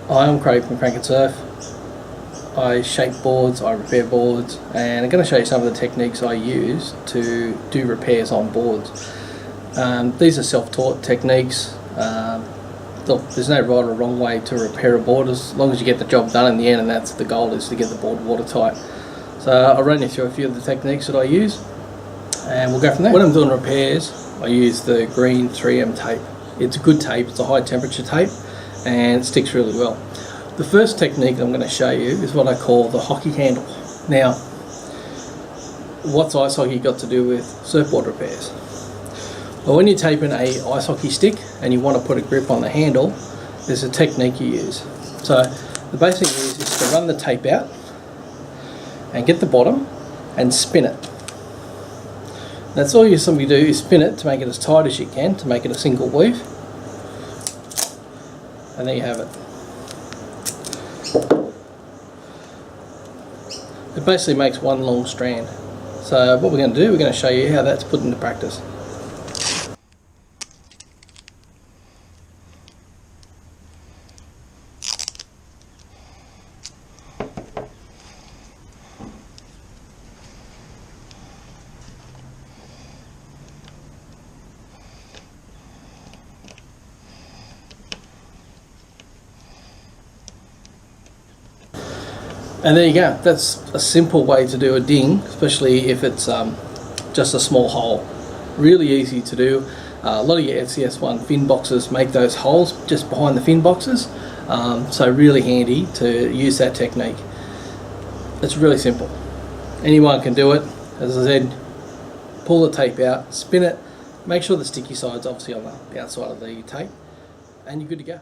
Hi, I'm Craig from Crankin Surf. I shape boards, I repair boards, and I'm going to show you some of the techniques I use to do repairs on boards. These are self-taught techniques. Look, there's no right or wrong way to repair a board as long as you get the job done in the end, and that's the goal, is to get the board watertight. So I'll run you through a few of the techniques that I use and we'll go from there. When I'm doing repairs, I use the green 3M tape. It's a good tape, it's a high temperature tape and it sticks really well. The first technique I'm going to show you is what I call the hockey handle. Now, what's ice hockey got to do with surfboard repairs? Well, when you're taping a ice hockey stick and you want to put a grip on the handle, there's a technique you use. So the basic is to run the tape out and get the bottom and spin it. That's all you simply do, is spin it to make it as tight as you can, to make it a single weave. And there you have it. It basically makes one long strand. So what we're going to do, we're going to show you how that's put into practice. And there you go, that's a simple way to do a ding, especially if it's just a small hole. Really easy to do. A lot of your SCS1 fin boxes make those holes just behind the fin boxes, so really handy to use that technique. It's really simple. Anyone can do it. As I said, pull the tape out, spin it, make sure the sticky side's obviously on the outside of the tape, and you're good to go.